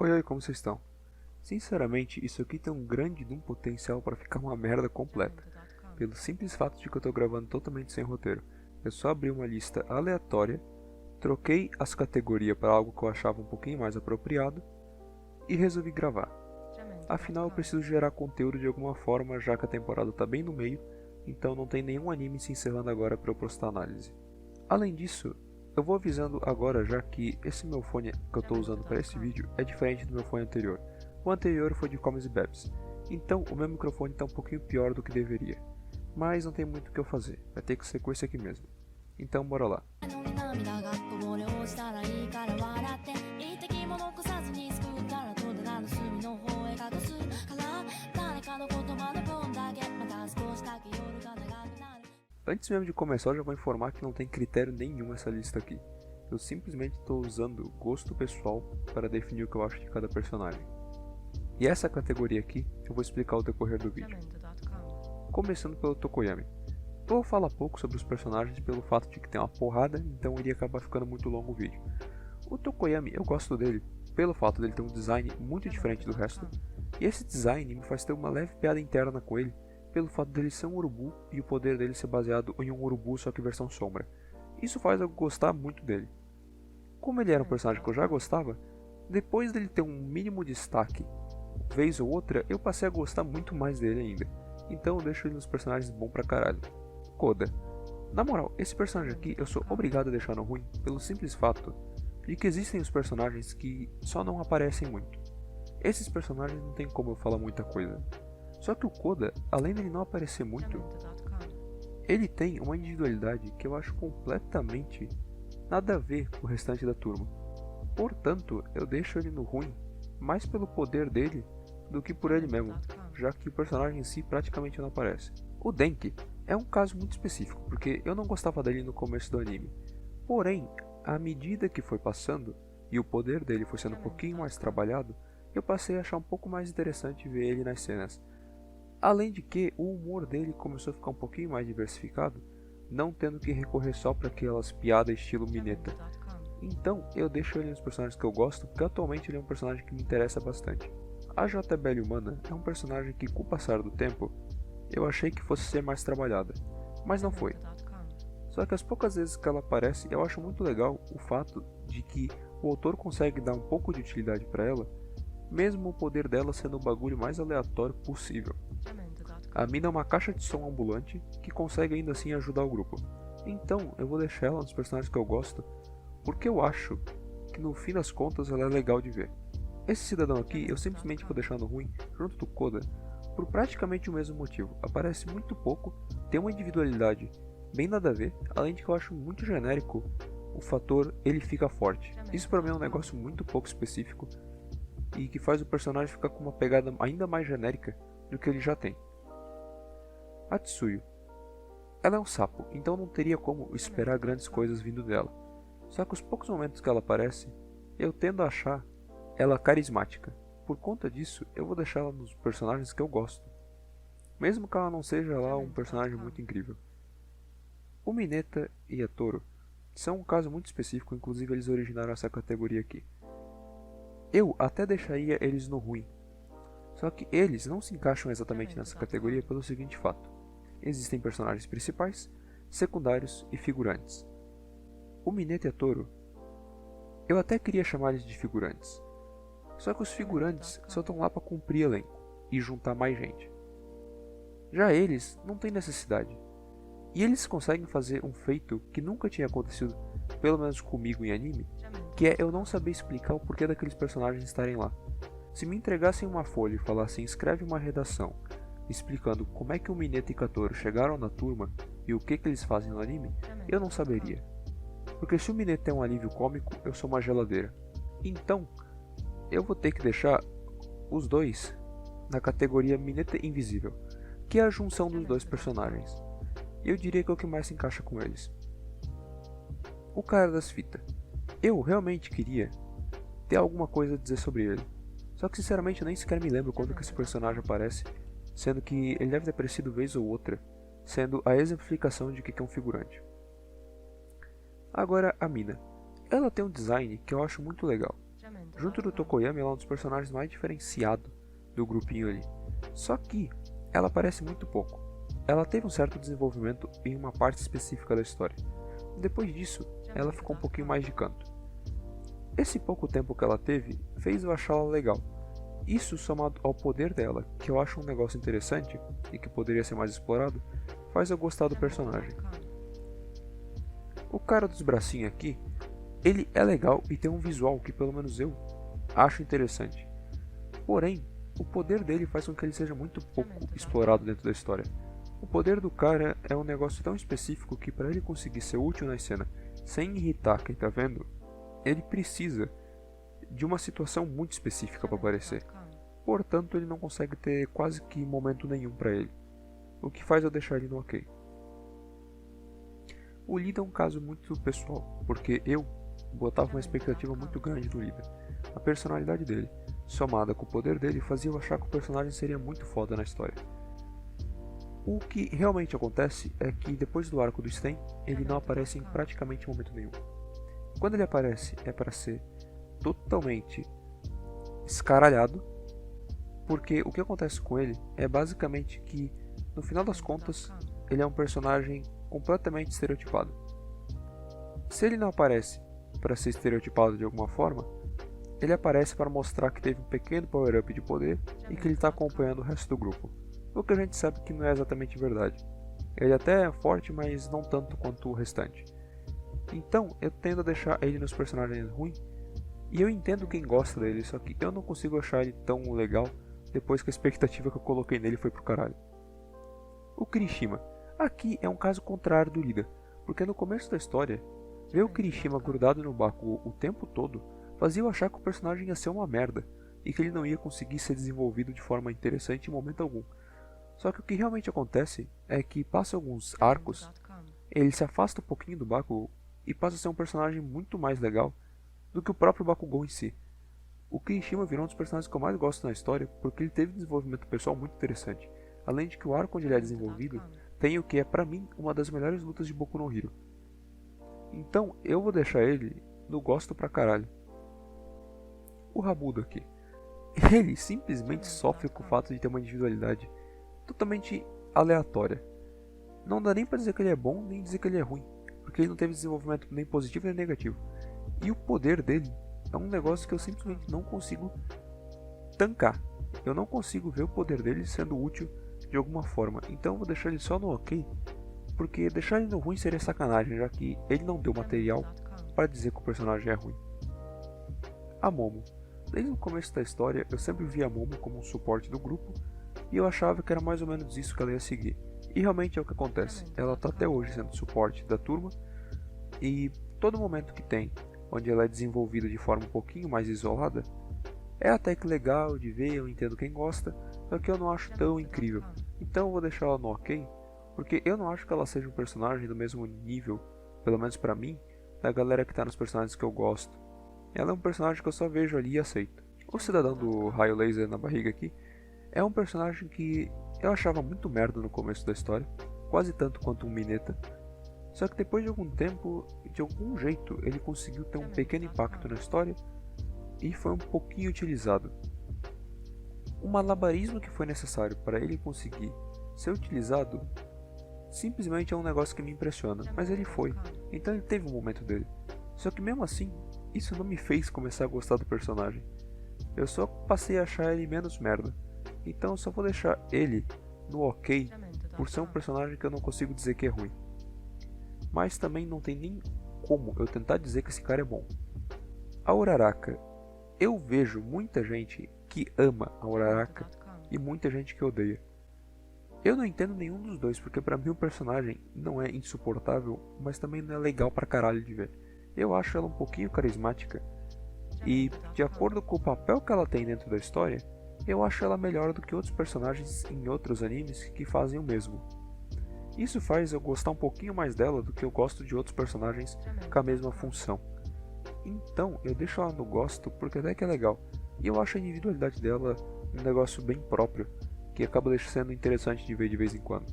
Oi, oi, como vocês estão? Sinceramente, isso aqui tem um grande de um potencial para ficar uma merda completa, pelo simples fato de que eu tô gravando totalmente sem roteiro. Eu só abri uma lista aleatória, troquei as categorias para algo que eu achava um pouquinho mais apropriado e resolvi gravar. Afinal, eu preciso gerar conteúdo de alguma forma, já que a temporada tá bem no meio, então não tem nenhum anime se encerrando agora para eu postar análise. Além disso, eu vou avisando agora já que esse meu fone que eu estou usando para esse vídeo é diferente do meu fone anterior. O anterior foi de Comes e Bebs, então o meu microfone está um pouquinho pior do que deveria. Mas não tem muito o que eu fazer, vai ter que ser com esse aqui mesmo. Então bora lá. Antes mesmo de começar, eu já vou informar que não tem critério nenhum essa lista aqui. Eu simplesmente estou usando gosto pessoal para definir o que eu acho de cada personagem. E essa categoria aqui eu vou explicar ao decorrer do vídeo. Começando pelo Tokoyami. Eu vou falar pouco sobre os personagens pelo fato de que tem uma porrada, então iria acabar ficando muito longo o vídeo. O Tokoyami, eu gosto dele pelo fato dele ter um design muito diferente do resto, e esse design me faz ter uma leve piada interna com ele, pelo fato dele ser um urubu e o poder dele ser baseado em um urubu só que versão sombra. Isso faz eu gostar muito dele. Como ele era um personagem que eu já gostava, depois dele ter um mínimo destaque, vez ou outra, eu passei a gostar muito mais dele ainda. Então eu deixo ele nos personagens bom pra caralho. Koda. Na moral, esse personagem aqui eu sou obrigado a deixar no ruim pelo simples fato de que existem os personagens que só não aparecem muito. Esses personagens não tem como eu falar muita coisa. Só que o Koda, além de ele não aparecer muito, ele tem uma individualidade que eu acho completamente nada a ver com o restante da turma. Portanto, eu deixo ele no ruim mais pelo poder dele do que por ele mesmo, já que o personagem em si praticamente não aparece. O Denki é um caso muito específico, porque eu não gostava dele no começo do anime. Porém, à medida que foi passando e o poder dele foi sendo um pouquinho mais trabalhado, eu passei a achar um pouco mais interessante ver ele nas cenas. Além de que o humor dele começou a ficar um pouquinho mais diversificado, não tendo que recorrer só para aquelas piadas estilo Mineta. Então eu deixo ele nos personagens que eu gosto, porque atualmente ele é um personagem que me interessa bastante. A JBL humana é um personagem que, com o passar do tempo, eu achei que fosse ser mais trabalhada, mas não foi. Só que as poucas vezes que ela aparece, eu acho muito legal o fato de que o autor consegue dar um pouco de utilidade para ela, mesmo o poder dela sendo o bagulho mais aleatório possível. A mina é uma caixa de som ambulante que consegue ainda assim ajudar o grupo. Então eu vou deixar ela nos personagens que eu gosto, porque eu acho que no fim das contas ela é legal de ver. Esse cidadão aqui eu simplesmente vou deixar no ruim, junto do Koda, por praticamente o mesmo motivo. Aparece muito pouco, tem uma individualidade bem nada a ver, além de que eu acho muito genérico o fator ele fica forte. Isso pra mim é um negócio muito pouco específico e que faz o personagem ficar com uma pegada ainda mais genérica do que ele já tem. A Tsuyu. Ela é um sapo, então não teria como esperar grandes coisas vindo dela. Só que os poucos momentos que ela aparece, eu tendo a achar ela carismática. Por conta disso, eu vou deixar ela nos personagens que eu gosto, mesmo que ela não seja lá um personagem muito incrível. O Mineta e a Toro são um caso muito específico, inclusive eles originaram essa categoria aqui. Eu até deixaria eles no ruim, só que eles não se encaixam exatamente nessa categoria pelo seguinte fato: existem personagens principais, secundários e figurantes. O Mineta e a Toro, eu até queria chamar eles de figurantes, só que os figurantes só estão lá para cumprir elenco e juntar mais gente. Já eles não têm necessidade. E eles conseguem fazer um feito que nunca tinha acontecido, pelo menos comigo em anime, que é eu não saber explicar o porquê daqueles personagens estarem lá. Se me entregassem uma folha e falassem escreve uma redação explicando como é que o Mineta e Katoro chegaram na turma e o que eles fazem no anime, eu não saberia. Porque se o Mineta é um alívio cômico, eu sou uma geladeira. Então, eu vou ter que deixar os dois na categoria Mineta Invisível, que é a junção dos dois personagens. Eu diria que é o que mais se encaixa com eles. O cara das fitas. Eu realmente queria ter alguma coisa a dizer sobre ele. Só que sinceramente eu nem sequer me lembro quando que esse personagem aparece, sendo que ele deve ter aparecido vez ou outra, sendo a exemplificação de que é um figurante. Agora a mina. Ela tem um design que eu acho muito legal. Junto do Tokoyami, ela é um dos personagens mais diferenciados do grupinho ali. Só que ela aparece muito pouco. Ela teve um certo desenvolvimento em uma parte específica da história. Depois disso, ela ficou um pouquinho mais de canto. Esse pouco tempo que ela teve fez eu achá-la legal. Isso somado ao poder dela, que eu acho um negócio interessante e que poderia ser mais explorado, faz eu gostar do personagem. O cara dos bracinhos aqui, ele é legal e tem um visual que pelo menos eu acho interessante. Porém, o poder dele faz com que ele seja muito pouco explorado dentro da história. O poder do cara é um negócio tão específico que para ele conseguir ser útil na cena, sem irritar quem tá vendo, ele precisa de uma situação muito específica para aparecer. Portanto, ele não consegue ter quase que momento nenhum para ele, o que faz eu deixar ele no ok. O Lida é um caso muito pessoal, porque eu botava uma expectativa muito grande no Lida. A personalidade dele, somada com o poder dele, fazia eu achar que o personagem seria muito foda na história. O que realmente acontece é que depois do arco do Sten, ele não aparece em praticamente momento nenhum. Quando ele aparece é para ser totalmente escaralhado, porque o que acontece com ele é basicamente que, no final das contas, ele é um personagem completamente estereotipado. Se ele não aparece para ser estereotipado de alguma forma, ele aparece para mostrar que teve um pequeno power-up de poder e que ele está acompanhando o resto do grupo. O que a gente sabe que não é exatamente verdade. Ele até é forte, mas não tanto quanto o restante. Então, eu tendo a deixar ele nos personagens ruins, e eu entendo quem gosta dele, só que eu não consigo achar ele tão legal depois que a expectativa que eu coloquei nele foi pro caralho. O Kirishima. Aqui é um caso contrário do Lida, porque no começo da história, ver o Kirishima grudado no Bakugo o tempo todo fazia eu achar que o personagem ia ser uma merda, e que ele não ia conseguir ser desenvolvido de forma interessante em momento algum. Só que o que realmente acontece é que passa alguns arcos, ele se afasta um pouquinho do Bakugo e passa a ser um personagem muito mais legal do que o próprio Bakugou em si. O Kirishima virou um dos personagens que eu mais gosto na história porque ele teve um desenvolvimento pessoal muito interessante, além de que o arco onde ele é desenvolvido tem o que é pra mim uma das melhores lutas de Boku no Hero. Então eu vou deixar ele no gosto pra caralho. O Rabudo aqui. Ele simplesmente sofre com o fato de ter uma individualidade totalmente aleatória. Não dá nem pra dizer que ele é bom, nem dizer que ele é ruim, porque ele não teve desenvolvimento nem positivo nem negativo. E o poder dele é um negócio que eu simplesmente não consigo tancar. Eu não consigo ver o poder dele sendo útil de alguma forma. Então eu vou deixar ele só no ok, porque deixar ele no ruim seria sacanagem, já que ele não deu material para dizer que o personagem é ruim. A Momo. Desde o começo da história eu sempre vi a Momo como um suporte do grupo, e eu achava que era mais ou menos isso que ela ia seguir. E realmente é o que acontece. Ela está até hoje sendo suporte da turma, e todo momento que tem onde ela é desenvolvida de forma um pouquinho mais isolada, é até que legal de ver, eu entendo quem gosta, só que eu não acho tão incrível. Então eu vou deixar ela no ok, porque eu não acho que ela seja um personagem do mesmo nível, pelo menos pra mim, da galera que tá nos personagens que eu gosto. Ela é um personagem que eu só vejo ali e aceito. O cidadão do raio laser na barriga aqui é um personagem que eu achava muito merda no começo da história, quase tanto quanto um Mineta. Só que depois de algum tempo, de algum jeito, ele conseguiu ter um pequeno impacto na história e foi um pouquinho utilizado. O malabarismo que foi necessário para ele conseguir ser utilizado simplesmente é um negócio que me impressiona, mas ele foi, então ele teve um momento dele. Só que mesmo assim, isso não me fez começar a gostar do personagem. Eu só passei a achar ele menos merda, então eu só vou deixar ele no ok por ser um personagem que eu não consigo dizer que é ruim. Mas também não tem nem como eu tentar dizer que esse cara é bom. A Uraraka. Eu vejo muita gente que ama a Uraraka e muita gente que odeia. Eu não entendo nenhum dos dois, porque pra mim o personagem não é insuportável, mas também não é legal pra caralho de ver. Eu acho ela um pouquinho carismática e, de acordo com o papel que ela tem dentro da história, eu acho ela melhor do que outros personagens em outros animes que fazem o mesmo. Isso faz eu gostar um pouquinho mais dela do que eu gosto de outros personagens com a mesma função. Então eu deixo ela no gosto porque até que é legal. E eu acho a individualidade dela um negócio bem próprio, que acaba sendo interessante de ver de vez em quando.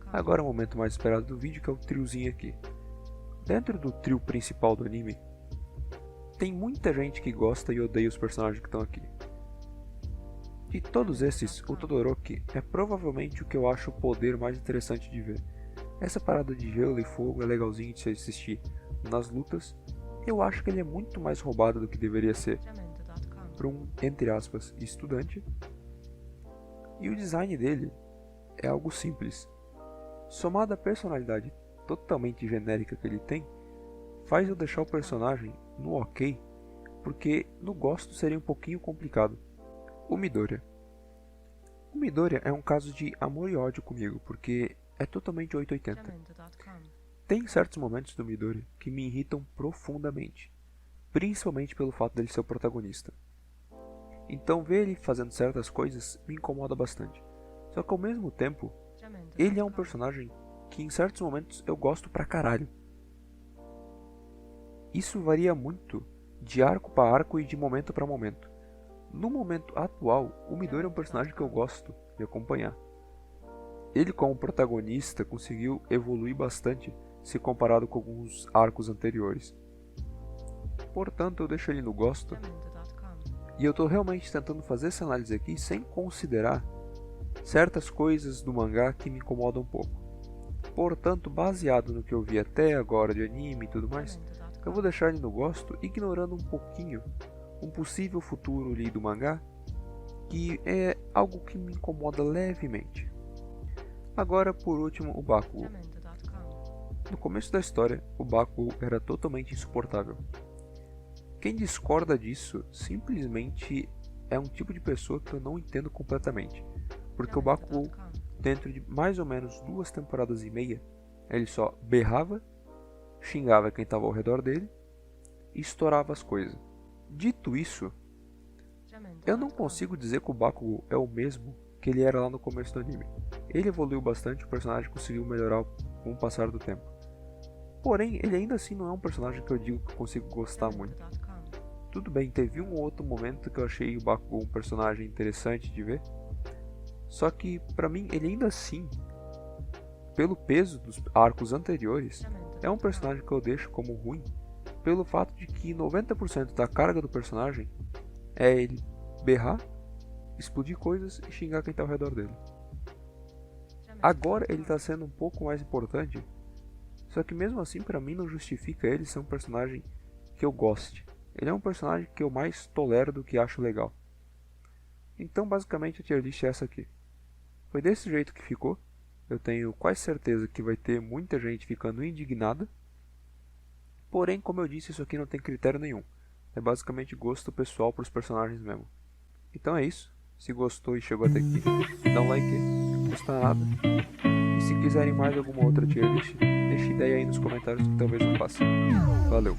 Agora é o momento mais esperado do vídeo, que é o triozinho aqui. Dentro do trio principal do anime, tem muita gente que gosta e odeia os personagens que estão aqui. De todos esses, o Todoroki é provavelmente o que eu acho o poder mais interessante de ver. Essa parada de gelo e fogo é legalzinho de se assistir nas lutas. Eu acho que ele é muito mais roubado do que deveria ser para um, entre aspas, estudante. E o design dele é algo simples. Somado à personalidade totalmente genérica que ele tem, faz eu deixar o personagem no ok, porque no gosto seria um pouquinho complicado. O Midoriya. O Midoriya é um caso de amor e ódio comigo, porque é totalmente 880. Tem certos momentos do Midoriya que me irritam profundamente, principalmente pelo fato dele ser o protagonista. Então ver ele fazendo certas coisas me incomoda bastante. Só que ao mesmo tempo, ele é um personagem que em certos momentos eu gosto pra caralho. Isso varia muito de arco para arco e de momento para momento. No momento atual, o Midoriya é um personagem que eu gosto de acompanhar. Ele como protagonista conseguiu evoluir bastante se comparado com alguns arcos anteriores. Portanto, eu deixo ele no gosto. E eu estou realmente tentando fazer essa análise aqui sem considerar certas coisas do mangá que me incomodam um pouco. Portanto, baseado no que eu vi até agora de anime e tudo mais, eu vou deixar ele no gosto, ignorando um pouquinho um possível futuro ali do mangá, que é algo que me incomoda levemente. Agora, por último, o Bakugo. No começo da história, o Bakugo era totalmente insuportável. Quem discorda disso simplesmente é um tipo de pessoa que eu não entendo completamente, porque o Bakugo, dentro de mais ou menos 2 temporadas e meia, ele só berrava, xingava quem estava ao redor dele e estourava as coisas. Dito isso, eu não consigo dizer que o Bakugo é o mesmo que ele era lá no começo do anime. Ele evoluiu bastante, o personagem conseguiu melhorar com o passar do tempo. Porém, ele ainda assim não é um personagem que eu digo que eu consigo gostar muito. Tudo bem, teve um ou outro momento que eu achei o Bakugo um personagem interessante de ver. Só que, pra mim, ele ainda assim, pelo peso dos arcos anteriores, é um personagem que eu deixo como ruim, pelo fato de que 90% da carga do personagem é ele berrar, explodir coisas e xingar quem está ao redor dele. Agora ele está sendo um pouco mais importante, só que mesmo assim pra mim não justifica ele ser um personagem que eu goste. Ele é um personagem que eu mais tolero do que acho legal. Então basicamente a tier list é essa aqui. Foi desse jeito que ficou. Eu tenho quase certeza que vai ter muita gente ficando indignada. Porém, como eu disse, isso aqui não tem critério nenhum. É basicamente gosto pessoal para os personagens mesmo. Então é isso. Se gostou e chegou até aqui, dá um like, não custa nada. E se quiserem mais alguma outra tier list, deixe ideia aí nos comentários que talvez eu faça. Valeu!